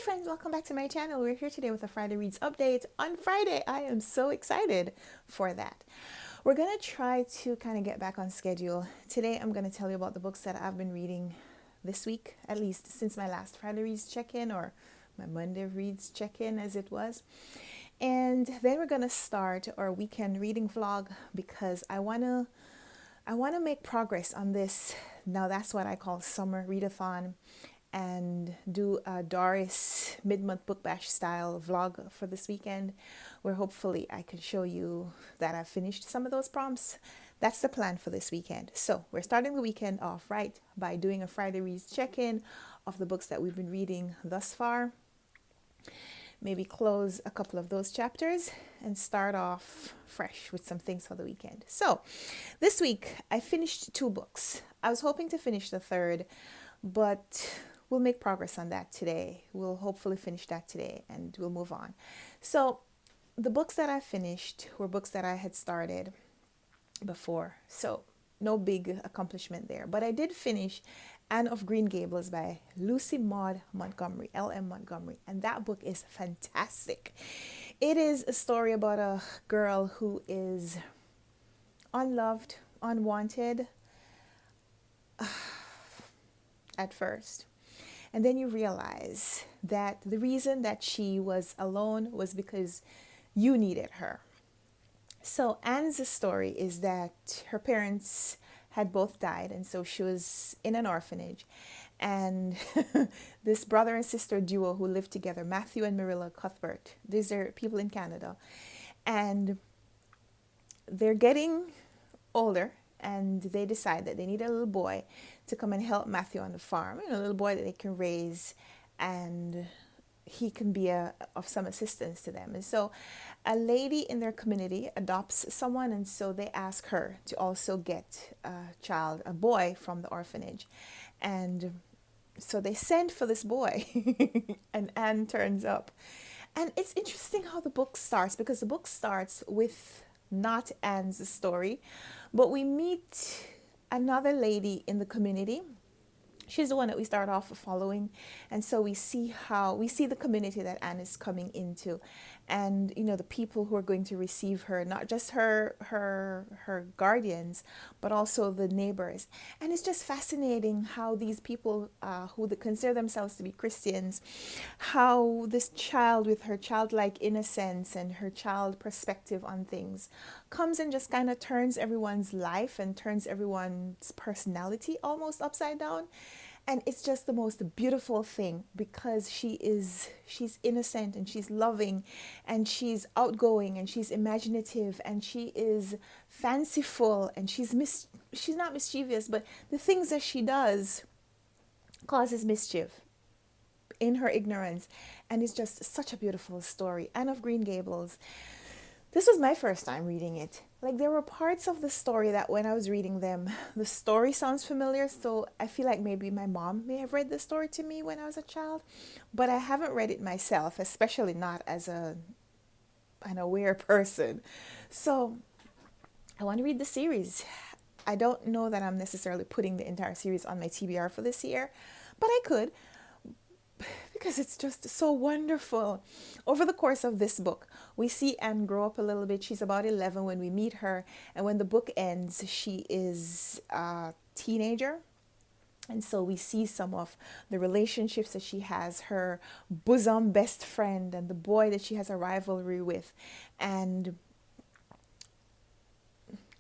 friends, welcome back to my channel. We're here today with a Friday Reads update. On Friday, I am so excited for that. We're going to try to kind of get back on schedule. Today, I'm going to tell you about the books that I've been reading this week, at least since my last Friday Reads check-in, or my Monday Reads check-in as it was. And then we're going to start our weekend reading vlog because I want to make progress on this. Now that's what I call summer readathon, and do a Doris mid-month book bash style vlog for this weekend, where hopefully I can show you that I've finished some of those prompts. That's the plan for this weekend. So we're starting the weekend off right by doing a Friday Reads check-in of the books that we've been reading thus far. Maybe close a couple of those chapters and start off fresh with some things for the weekend. So this week I finished 2 books. I was hoping to finish the third, but we'll make progress on that today. We'll hopefully finish that today and we'll move on. So the books that I finished were books that I had started before. So no big accomplishment there. But I did finish Anne of Green Gables by Lucy Maud Montgomery, L.M. Montgomery. And that book is fantastic. It is a story about a girl who is unloved, unwanted at first. And then you realize that the reason that she was alone was because you needed her. So Anne's story is that her parents had both died, and so she was in an orphanage. And this brother and sister duo who lived together, Matthew and Marilla Cuthbert, these are people in Canada. And they're getting older, and they decide that they need a little boy to come and help Matthew on the farm. A little boy that they can raise, and he can be of some assistance to them. And so a lady in their community adopts someone, and so they ask her to also get a boy from the orphanage. And so they send for this boy, and Anne turns up. And it's interesting how the book starts, because the book starts with not Anne's story, but we meet another lady in the community. She's the one that we start off following, and so we see the community that Anne is coming into, and the people who are going to receive her, not just her guardians, but also the neighbors. And it's just fascinating how these people who consider themselves to be Christians, how this child with her childlike innocence and her child perspective on things comes and just kind of turns everyone's life and turns everyone's personality almost upside down. And it's just the most beautiful thing, because she's innocent and she's loving and she's outgoing and she's imaginative and she is fanciful and she's not mischievous, but the things that she does causes mischief in her ignorance. And it's just such a beautiful story. Anne of Green Gables. This was my first time reading it. Like, there were parts of the story that when I was reading them, the story sounds familiar. So I feel like maybe my mom may have read the story to me when I was a child, but I haven't read it myself, especially not as an aware person. So I want to read the series. I don't know that I'm necessarily putting the entire series on my TBR for this year, but I could, because it's just so wonderful. Over the course of this book, we see Anne grow up a little bit. She's about 11 when we meet her, and when the book ends, she is a teenager. And so we see some of the relationships that she has, her bosom best friend and the boy that she has a rivalry with. And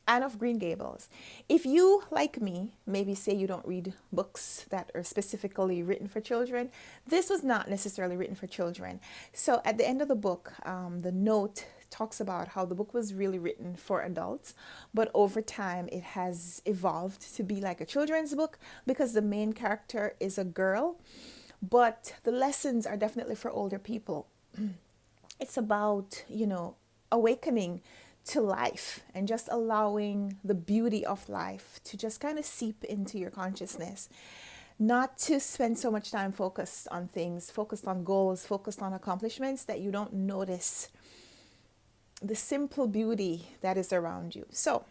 Anne of Green Gables. If you, like me, maybe say you don't read books that are specifically written for children, this was not necessarily written for children. So at the end of the book, the note talks about how the book was really written for adults, but over time it has evolved to be like a children's book, because the main character is a girl, but the lessons are definitely for older people. It's about, awakening to life and just allowing the beauty of life to just kind of seep into your consciousness. Not to spend so much time focused on things, focused on goals, focused on accomplishments, that you don't notice the simple beauty that is around you. So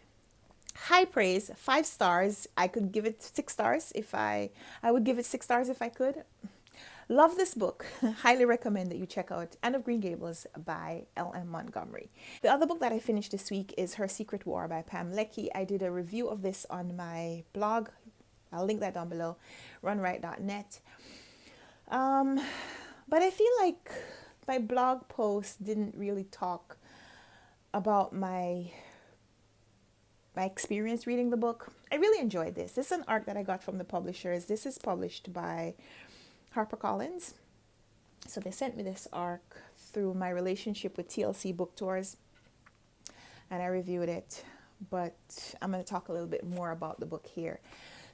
high praise, 5 stars. I could give it 6 stars if I would give it 6 stars if I could. Love this book. Highly recommend that you check out Anne of Green Gables by L.M. Montgomery. The other book that I finished this week is Her Secret War by Pam Lecky. I did a review of this on my blog. I'll link that down below, runwright.net. But I feel like my blog post didn't really talk about my experience reading the book. I really enjoyed this. This is an arc that I got from the publishers. This is published by HarperCollins. So they sent me this arc through my relationship with TLC Book Tours, and I reviewed it. But I'm going to talk a little bit more about the book here.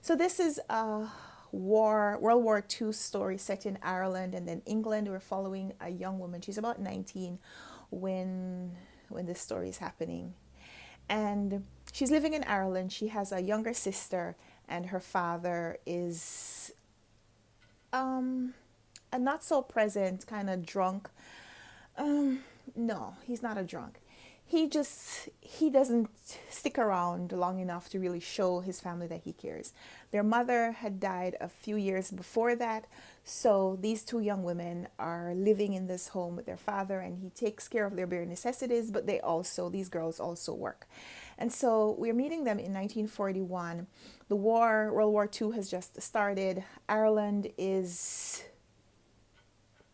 So this is a World War II story set in Ireland and then England. We're following a young woman. She's about 19 when this story is happening. And she's living in Ireland. She has a younger sister, and her father is a not so present, kind of drunk. No, he's not a drunk. He doesn't stick around long enough to really show his family that he cares. Their mother had died a few years before that, so these two young women are living in this home with their father, and he takes care of their bare necessities, but these girls also work. And so we're meeting them in 1941. The war, World War II, has just started. Ireland is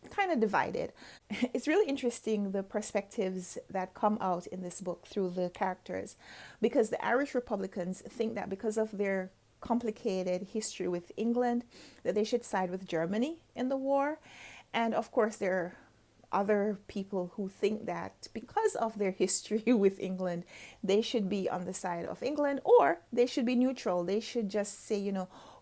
kind of divided. It's really interesting, the perspectives that come out in this book through the characters, because the Irish Republicans think that because of their complicated history with England, that they should side with Germany in the war. And of course, there are other people who think that because of their history with England, they should be on the side of England, or they should be neutral. They should just say,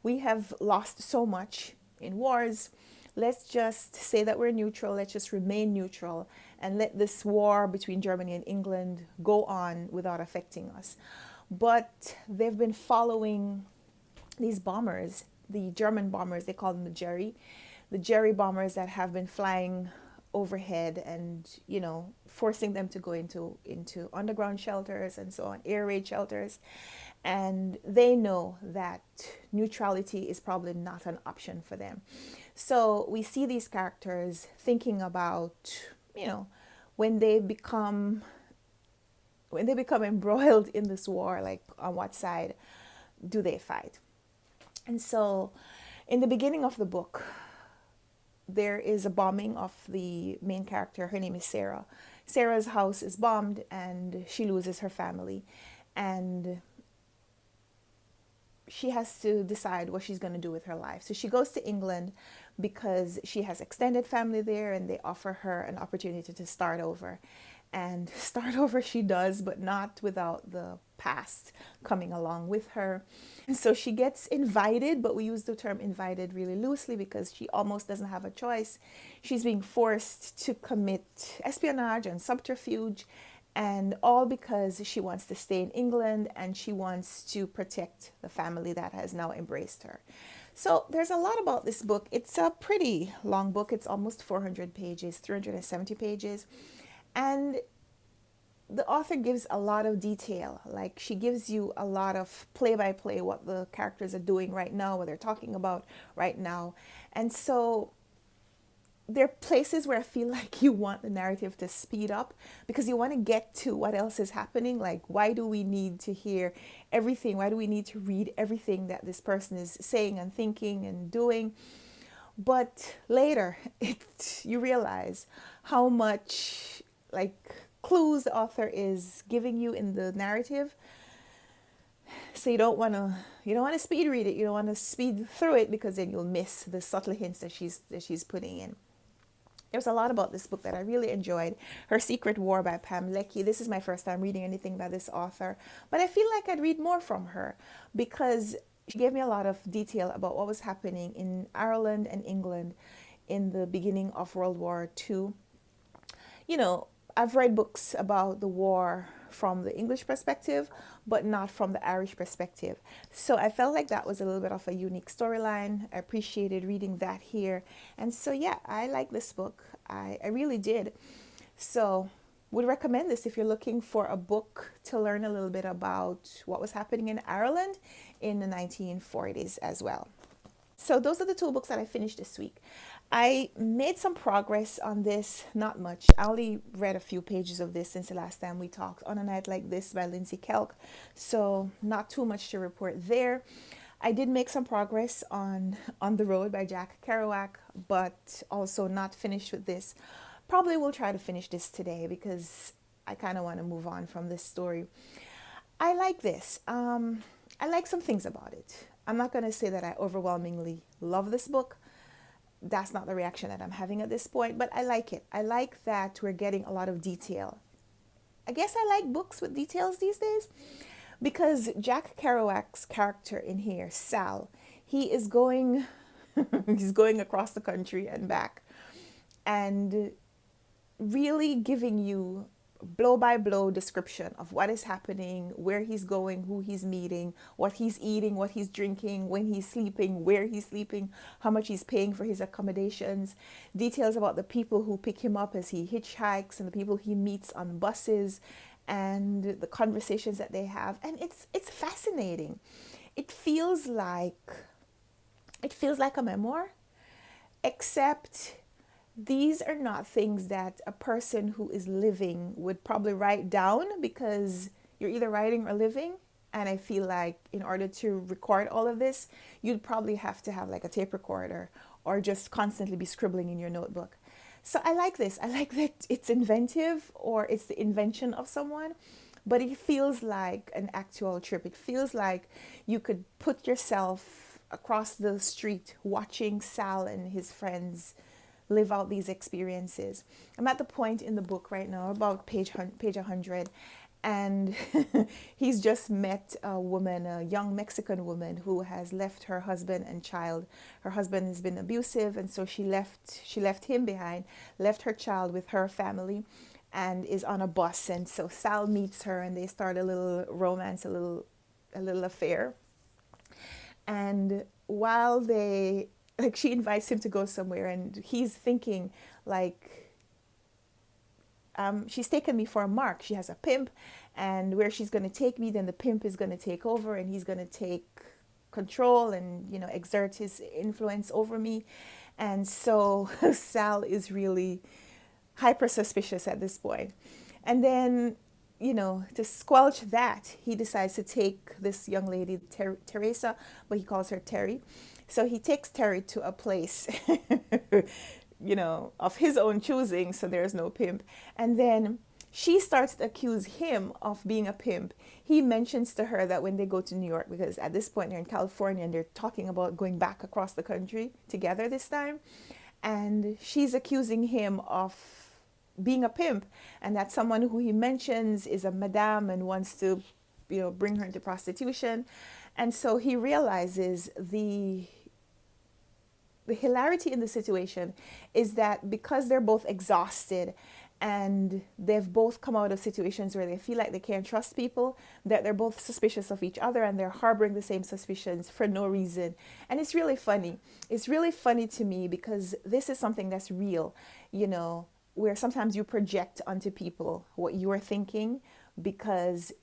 we have lost so much in wars. Let's just say that we're neutral. Let's just remain neutral and let this war between Germany and England go on without affecting us. But they've been following these bombers, the German bombers. They call them the Jerry bombers that have been flying overhead and, forcing them to go into underground shelters and so on, air raid shelters. And they know that neutrality is probably not an option for them. So we see these characters thinking about, when they become embroiled in this war, like on what side do they fight? And so in the beginning of the book, there is a bombing of the main character. Her name is Sarah. Sarah's house is bombed and she loses her family. And she has to decide what she's going to do with her life. So she goes to England because she has extended family there, and they offer her an opportunity to start over. And start over she does, but not without the past coming along with her. And so she gets invited, but we use the term invited really loosely because she almost doesn't have a choice. She's being forced to commit espionage and subterfuge, and all because she wants to stay in England and she wants to protect the family that has now embraced her. So there's a lot about this book. It's a pretty long book. It's almost 400 pages, 370 pages. And the author gives a lot of detail. Like, she gives you a lot of play-by-play, what the characters are doing right now, what they're talking about right now. And so there are places where I feel like you want the narrative to speed up because you want to get to what else is happening. Like, why do we need to hear everything? Why do we need to read everything that this person is saying and thinking and doing? But later, you realize how much clues the author is giving you in the narrative. So you don't want to speed read it. You don't want to speed through it because then you'll miss the subtle hints that she's putting in. There's a lot about this book that I really enjoyed. Her Secret War by Pam Lecky. This is my first time reading anything by this author, but I feel like I'd read more from her because she gave me a lot of detail about what was happening in Ireland and England in the beginning of World War II. I've read books about the war from the English perspective, but not from the Irish perspective. So I felt like that was a little bit of a unique storyline. I appreciated reading that here. And so, yeah, I like this book. I really did. So would recommend this if you're looking for a book to learn a little bit about what was happening in Ireland in the 1940s as well. So those are the two books that I finished this week. I made some progress on this, not much. I only read a few pages of this since the last time we talked, On a Night Like This by Lindsey Kelk. So not too much to report there. I did make some progress on the Road by Jack Kerouac, but also not finished with this. Probably will try to finish this today because I kind of want to move on from this story. I like this. I like some things about it. I'm not going to say that I overwhelmingly love this book. That's not the reaction that I'm having at this point, but I like it. I like that we're getting a lot of detail. I guess I like books with details these days because Jack Kerouac's character in here, Sal, he is going he's going across the country and back and really giving you blow by blow description of what is happening, where he's going, who he's meeting, what he's eating, what he's drinking, when he's sleeping, where he's sleeping, how much he's paying for his accommodations, details about the people who pick him up as he hitchhikes and the people he meets on buses and the conversations that they have. And it's fascinating. It feels like a memoir, except these are not things that a person who is living would probably write down because you're either writing or living. And I feel like in order to record all of this, you'd probably have to have like a tape recorder or just constantly be scribbling in your notebook. So I like this. I like that it's inventive or it's the invention of someone, but it feels like an actual trip. It feels like you could put yourself across the street watching Sal and his friends live out these experiences. I'm at the point in the book right now, about page 100, and he's just met a woman, a young Mexican woman who has left her husband and child. Her husband has been abusive, and so she left him behind, left her child with her family, and is on a bus. And so Sal meets her, and they start a little romance, a little affair. And while they like she invites him to go somewhere and he's thinking like she's taken me for a mark. She has a pimp, and where she's going to take me, then the pimp is going to take over and he's going to take control and exert his influence over me. And so Sal is really hyper suspicious at this point. And then to squelch that, he decides to take this young lady, Teresa, but he calls her Terry. So he takes Terry to a place, of his own choosing, so there's no pimp. And then she starts to accuse him of being a pimp. He mentions to her that when they go to New York, because at this point they're in California and they're talking about going back across the country together this time. And she's accusing him of being a pimp, and that someone who he mentions is a madame and wants to bring her into prostitution. And so he realizes the hilarity in the situation is that because they're both exhausted and they've both come out of situations where they feel like they can't trust people, that they're both suspicious of each other and they're harboring the same suspicions for no reason. And it's really funny. It's really funny to me because this is something that's real, where sometimes you project onto people what you're thinking because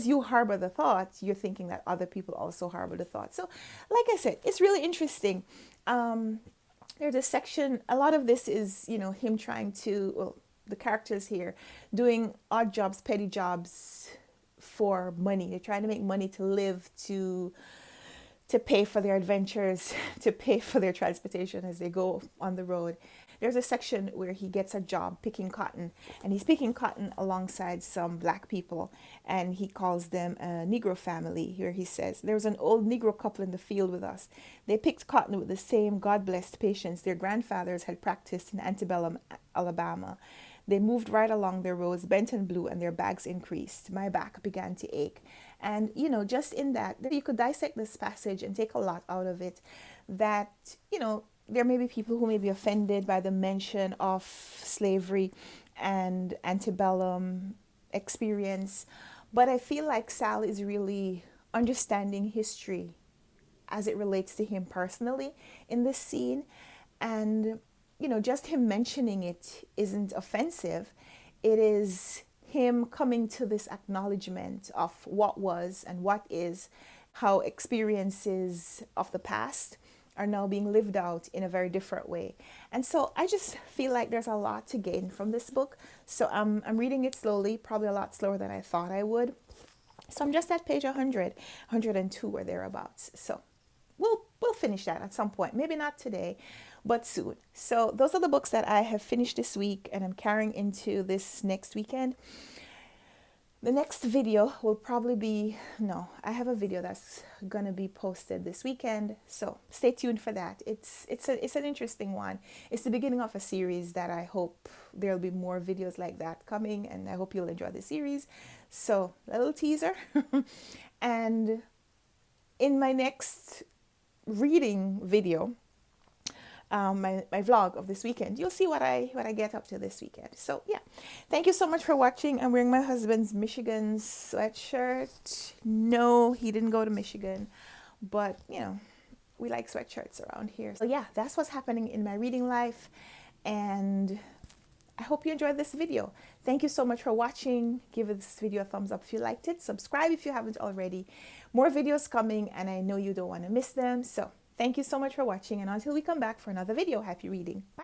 you harbor the thoughts, you're thinking that other people also harbor the thoughts. So like I said, it's really interesting. There's a section, a lot of this is, him trying to, well, the characters here doing odd jobs, petty jobs for money. They're trying to make money to live, to pay for their adventures, to pay for their transportation as they go on the road. There's a section where he gets a job picking cotton, and he's picking cotton alongside some black people, and he calls them a Negro family. Here he says, there was an old Negro couple in the field with us. They picked cotton with the same God-blessed patience their grandfathers had practiced in antebellum Alabama. They moved right along their roads, bent and blue, and their bags increased. My back began to ache. And, just in that, you could dissect this passage and take a lot out of it that, there may be people who may be offended by the mention of slavery and antebellum experience, but I feel like Sal is really understanding history as it relates to him personally in this scene. And, just him mentioning it isn't offensive. It is him coming to this acknowledgement of what was and what is, how experiences of the past are now being lived out in a very different way. And so I just feel like there's a lot to gain from this book. So I'm reading it slowly, probably a lot slower than I thought I would. So I'm just at page 100, 102 or thereabouts. So we'll finish that at some point. Maybe not today, but soon. So those are the books that I have finished this week and I'm carrying into this next weekend. The next video will probably be, no, I have a video that's going to be posted this weekend. So stay tuned for that. It's an interesting one. It's the beginning of a series that I hope there'll be more videos like that coming, and I hope you'll enjoy the series. So a little teaser. And in my next reading video, my vlog of this weekend, you'll see what I get up to this weekend. So yeah, thank you so much for watching. I'm wearing my husband's Michigan sweatshirt. No, he didn't go to Michigan, but you know, we like sweatshirts around here. So yeah, that's what's happening in my reading life, and I hope you enjoyed this video. Thank you so much for watching. Give this video a thumbs up if you liked it. Subscribe if you haven't already. More videos coming, and I know you don't want to miss them. So thank you so much for watching, and until we come back for another video, happy reading. Bye.